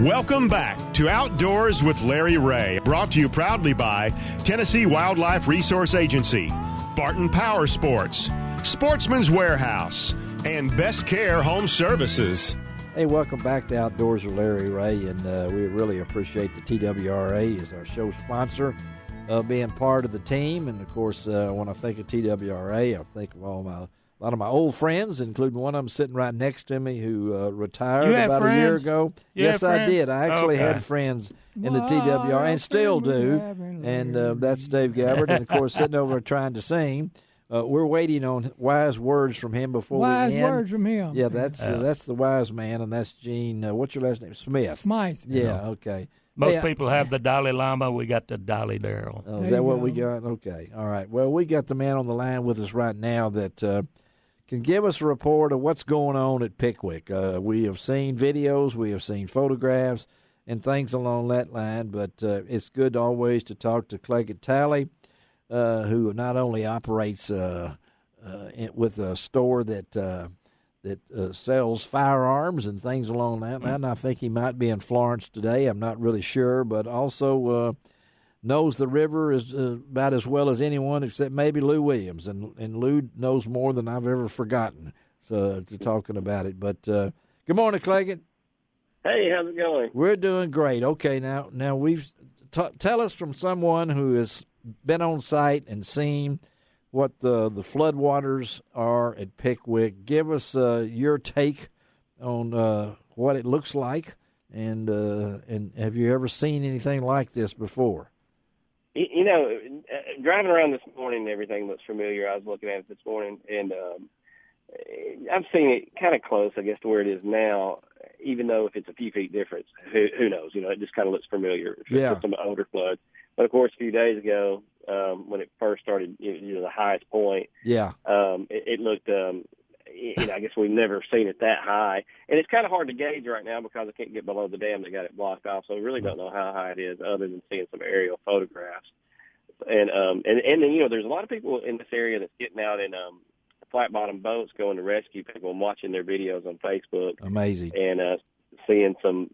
Welcome back to Outdoors with Larry Ray, brought to you proudly by Tennessee Wildlife Resource Agency, Barton Power Sports, Sportsman's Warehouse, and Best Care Home Services. Hey, welcome back to Outdoors with Larry Ray, and we really appreciate the TWRA as our show sponsor, being part of the team. And, of course, when I think of TWRA, I think of a lot of my old friends, including one of them sitting right next to me who retired about a year ago. Yes, I did. I actually had friends in the TWRA and still do, and that's Dave Gabbard, and, of course, sitting over trying to sing. We're waiting on wise words from him before we end. Wise words from him. Yeah, that's the wise man, and that's Gene. What's your last name? Smith. Smythe. Yeah, okay. Most people have the Dalai Lama. We got the Dalai Darrell. Oh, is that what we got? Okay. All right. Well, we got the man on the line with us right now that can give us a report of what's going on at Pickwick. We have seen videos, we have seen photographs, and things along that line, but it's good always to talk to Cleggett Talley, who not only operates with a store that sells firearms and things along that line. I think he might be in Florence today. I'm not really sure, but also knows the river is about as well as anyone except maybe Lou Williams, and Lou knows more than I've ever forgotten to talking about it. But good morning, Cleggett. Hey, how's it going? We're doing great. Okay, now tell us from someone who has been on site and seen what the floodwaters are at Pickwick. Give us your take on what it looks like, and have you ever seen anything like this before? You know, driving around this morning, everything looks familiar. I was looking at it this morning, and I've seen it kind of close, I guess, to where it is now, even though if it's a few feet difference, who knows? You know, it just kind of looks familiar. Yeah. Some older floods. But, of course, a few days ago, when it first started, the highest point, it looked, I guess we've never seen it that high. And it's kind of hard to gauge right now because I can't get below the dam that got it blocked off, so I really don't know how high it is other than seeing some aerial photographs. And then, there's a lot of people in this area that's getting out in flat-bottom boats going to rescue people and watching their videos on Facebook. Amazing. And seeing some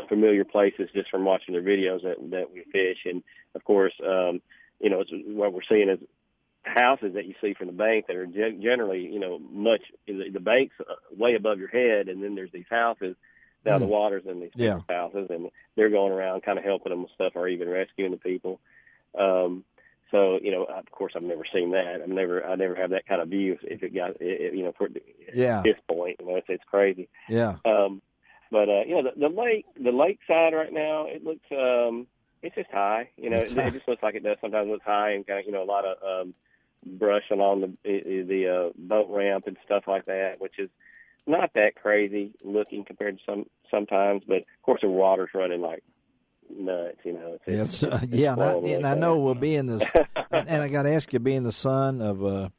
familiar places just from watching their videos that we fish. And, of course, it's, what we're seeing is houses that you see from the bank that are generally, much the bank's way above your head, and then there's these houses down the waters in these people's houses, and they're going around kind of helping them with stuff or even rescuing the people. So, of course, I've never seen that. I never have that kind of view if it got, at this point. It's crazy. Yeah. But the lake side right now, it looks, it's just high. It just looks like it does sometimes. It looks high and kind of, a lot of brush along the boat ramp and stuff like that, which is not that crazy looking compared to sometimes. But of course, the water's running like nuts. And I know we'll be in this. And I got to ask you, being the son of a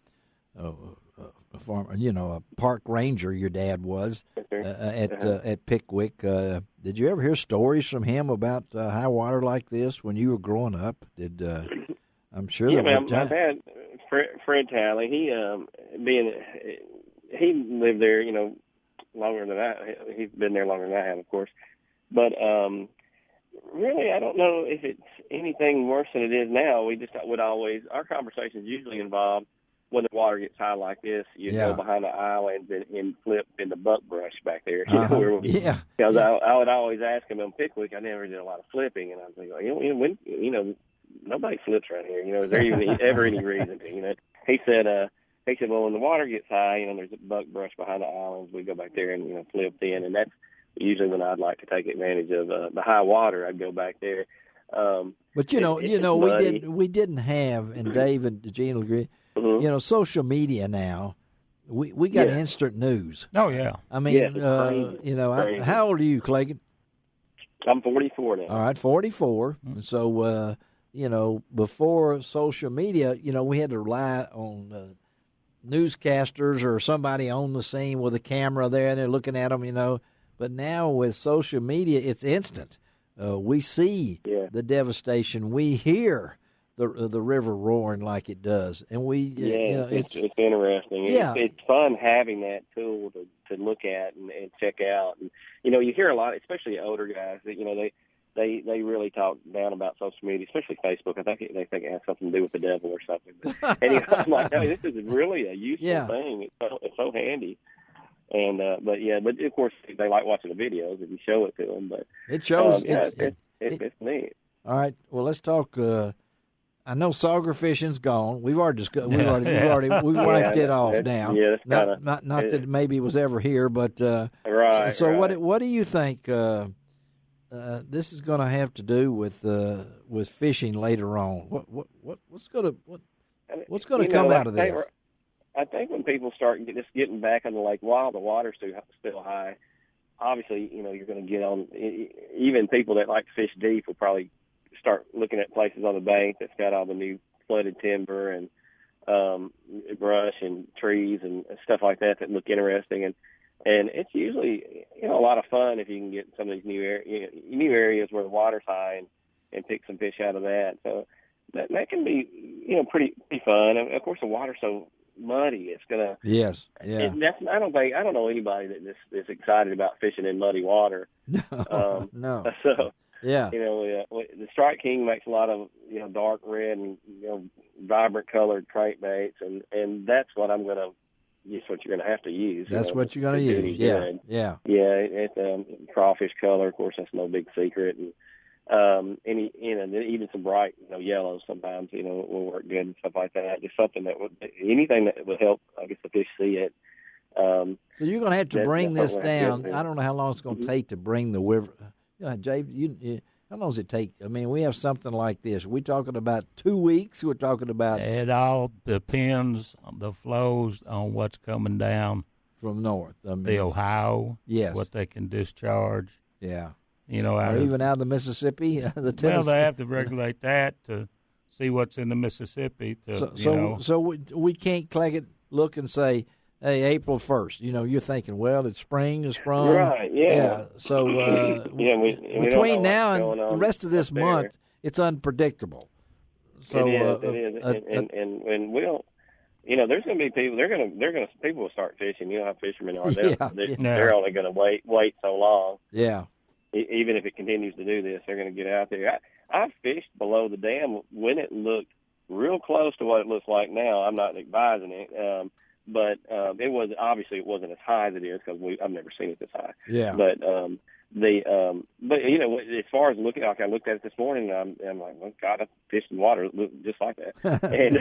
farmer, a park ranger, your dad was at Pickwick. Did you ever hear stories from him about high water like this when you were growing up? I'm sure. Yeah, my dad, Fred Talley, he lived there, longer than I. He's been there longer than I have, of course. But really, I don't know if it's anything worse than it is now. We just would always, our conversations usually involve when the water gets high like this, you go behind the islands and flip in the buckbrush back there. Because I would always ask him on Pickwick. I never did a lot of flipping, and I was like, nobody flips around here. Is there even ever any reason to? He said, well, when the water gets high, there's a buckbrush behind the islands. We go back there and flip in, and that's usually when I'd like to take advantage of the high water. I'd go back there. But we didn't have, and Dave and Gene will agree. Social media now, we got instant news. Oh, yeah. I mean, how old are you, Cleggett? I'm 44 now. All right, 44. Mm-hmm. So, before social media, we had to rely on newscasters or somebody on the scene with a camera there, and they're looking at them, But now with social media, it's instant. We see the devastation. We hear the river roaring like it does. And it's interesting. Yeah. It's fun having that tool to look at and check out. And you hear a lot, especially older guys, that they really talk down about social media, especially Facebook. I think they think it has something to do with the devil or something. And I'm like, no, this is really a useful thing. It's so handy. And but of course they like watching the videos if you show it to them. But it shows. It's neat. All right. Well, let's talk. I know sauger fishing's gone. We've already wiped it off now. Yeah, that's not that maybe it was ever here, but right. So right. what do you think this is going to have to do with fishing later on? What's going to come out of this? I think when people start just getting back on the lake while the water's still high, obviously, you're going to get on. Even people that like to fish deep will probably start looking at places on the bank that's got all the new flooded timber and brush and trees and stuff like that look interesting. And it's usually a lot of fun if you can get some of these new areas where the water's high and pick some fish out of that. So that can be pretty fun. And of course, the water's so muddy, it's gonna. Yes. Yeah. I don't know anybody that is excited about fishing in muddy water. No. So. Yeah. The Strike King makes a lot of dark red and vibrant colored crankbaits, and that's what I'm gonna. That's what you're gonna have to use. That's what you're gonna use. Yeah. Yeah. Yeah. It's crawfish color, of course. That's no big secret, and even some bright yellows sometimes will work good and stuff like that. Just something anything that would help, I guess, the fish see it. So you're gonna have to bring this down. I don't know how long it's gonna take to bring the river. Jay, how long does it take? I mean, we have something like this. We're talking about 2 weeks. We're talking about. It all depends on the flows on what's coming down from north. The Ohio. Yes. What they can discharge. Yeah. Or even out of the Mississippi, the Tennessee. Well, they have to regulate that to see what's in the Mississippi. So we can't look and say, hey, April 1st. You're thinking, well, it's spring, it's sprung. Right, yeah. So between now and the rest of this month, it's unpredictable. So it is. And we'll, there's going to be people. People will start fishing. How fishermen are. They're only going to wait so long. Yeah. Even if it continues to do this, they're going to get out there. I fished below the dam when it looked real close to what it looks like now. I'm not advising it. But it wasn't as high as it is because I've never seen it this high. Yeah. But as far as looking, I looked at it this morning, and I'm like, well, God, I fished in water just like that. And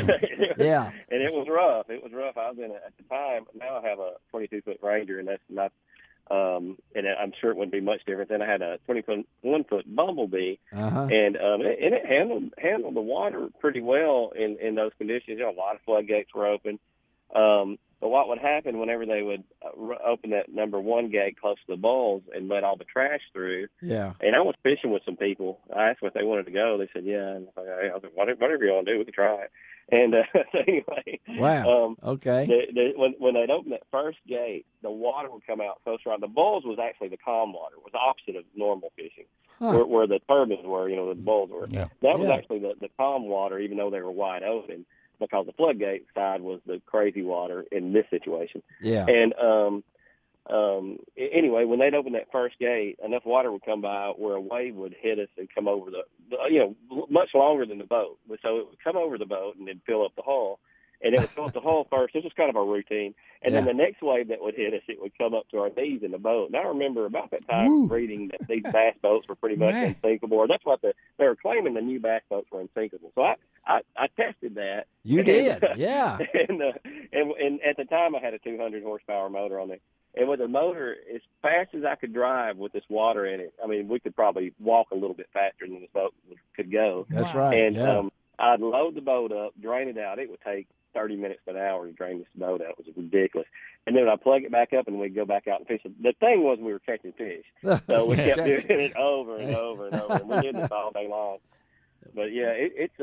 yeah. And it was rough. It was rough. I was in it at the time. Now I have a 22-foot Ranger, and that's not. And I'm sure it wouldn't be much different. Then I had a 21-foot Bumblebee, and it handled the water pretty well in those conditions. A lot of floodgates were open. But what would happen whenever they would open that number 1 gate close to the bowls and let all the trash through? Yeah. And I was fishing with some people. I asked what they wanted to go. They said, yeah. And I was like, whatever you want to do, we can try it. And so anyway. Wow. Okay. When they'd open that first gate, the water would come out so strong. The bowls was actually the calm water. It was the opposite of normal fishing, where the turbines were, the bowls were. Yeah. That was actually the calm water, even though they were wide open. Because the floodgate side was the crazy water in this situation. Yeah. And anyway, when they'd open that first gate, enough water would come by where a wave would hit us and come over much longer than the boat. So it would come over the boat and then fill up the hull. And it would fill up the hull first. This was kind of a routine. And then the next wave that would hit us, it would come up to our knees in the boat. And I remember about that time reading that these bass boats were pretty much unsinkable. Or that's what they were claiming, the new bass boats were unsinkable. So I tested that. You did, yeah. And at the time, I had a 200 horsepower motor on it. And with the motor, as fast as I could drive with this water in it, I mean, we could probably walk a little bit faster than this boat could go. That's right. And I'd load the boat up, drain it out. It would take 30 minutes to an hour to drain this boat out. It was ridiculous. And then I'd plug it back up, and we'd go back out and fish. The thing was, we were catching fish. So we kept doing it over and over and over. And we did this all day long. But yeah, it's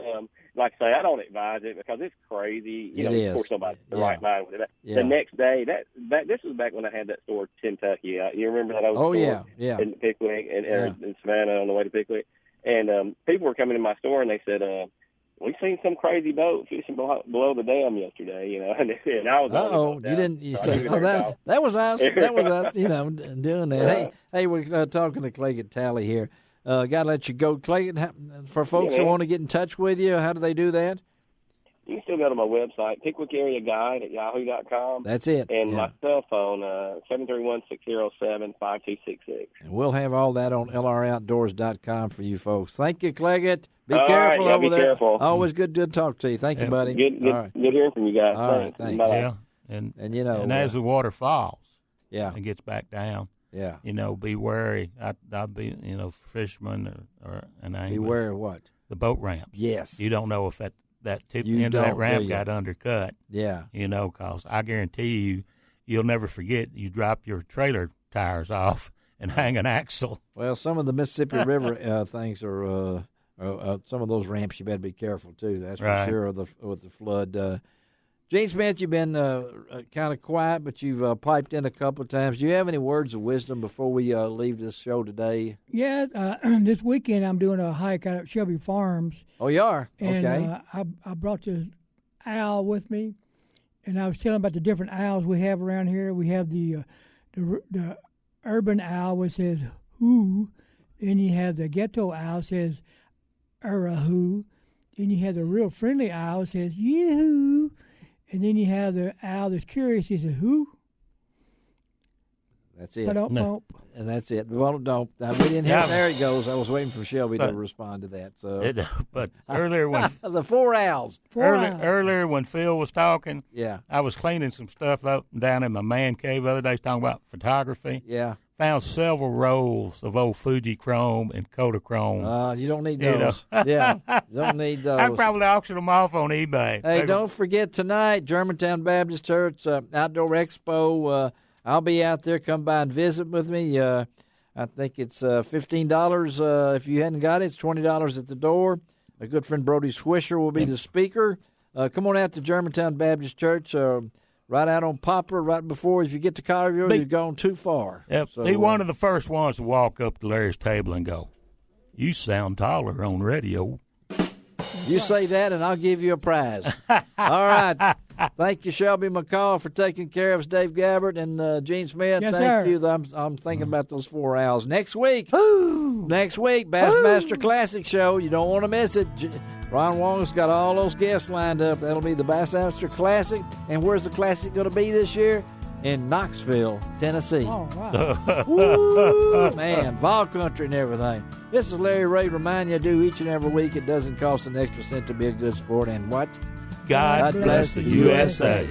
like I say, I don't advise it because it's crazy. Of course, nobody's in the right mind with it. The next day, this was back when I had that store in Kentucky. You remember that old store in Pickwick and in Savannah on the way to Pickwick? And people were coming to my store and they said, we seen some crazy boat fishing below the dam yesterday, and I was you didn't. You say, that was us. That was us. Doing that. Hey, we're talking to Clayton Talley here. Got to let you go, Clayton. For folks who want to get in touch with you, how do they do that? You can still go to my website, Pickwick Area Guide at yahoo.com. That's it. And my cell phone, 731-607-5266. And we'll have all that on lroutdoors.com for you folks. Thank you, Cleggett. Be careful over there. Careful. Always good to talk to you. Thank you, buddy. Good hearing from you guys. All right, thanks. Yeah, and as the water falls, and gets back down, be wary. I'd be, fishermen or an angler. Be wary of what? The boat ramps. Yes. You don't know if that tip end of that ramp got undercut. Yeah. Because I guarantee you'll never forget you dropped your trailer tires off and hang an axle. Well, some of the Mississippi River things are some of those ramps you better be careful too. That's for sure with the flood. Gene Smith, you've been kind of quiet, but you've piped in a couple of times. Do you have any words of wisdom before we leave this show today? Yeah, this weekend I'm doing a hike out at Shelby Farms. Oh, you are? And, okay. I brought this owl with me, and I was telling about the different owls we have around here. We have the urban owl, which says who. Then you have the ghetto owl, says who. Then you have the real friendly owl, says yoo-hoo. And then you have the owl that's curious. He says, who? That's it. No. And that's it. Well, don't. We didn't have. There he goes. I was waiting for Shelby to respond to that. So, but earlier when the four owls. Earlier when Phil was talking, I was cleaning some stuff up down in my man cave the other day, talking about photography. Yeah. Found several rolls of old Fuji Chrome and Kodachrome. You don't need those. Yeah, don't need those. I'd probably auction them off on eBay. Hey, don't forget tonight, Germantown Baptist Church Outdoor Expo. I'll be out there. Come by and visit with me. I think it's $15. If you hadn't got it, it's $20 at the door. My good friend Brody Swisher will be the speaker. Come on out to Germantown Baptist Church. Right out on Poplar, right before, if you get to Collierville, you've gone too far. Yep. So, be one of the first ones to walk up to Larry's table and go, "You sound taller on radio." You say that, and I'll give you a prize. All right. Thank you, Shelby McCall, for taking care of us, Dave Gabbert, and Gene Smith. Yes, Thank sir. you. I'm thinking about those 4 owls. Next week, Bassmaster Classic Show. You don't want to miss it. Ron Wong's got all those guests lined up. That'll be the Bassmaster Classic. And where's the Classic going to be this year? In Knoxville, Tennessee. Oh, wow. Woo, man, Vol Country and everything. This is Larry Ray. Remind you, I do each and every week. It doesn't cost an extra cent to be a good sport. And what? God bless the USA.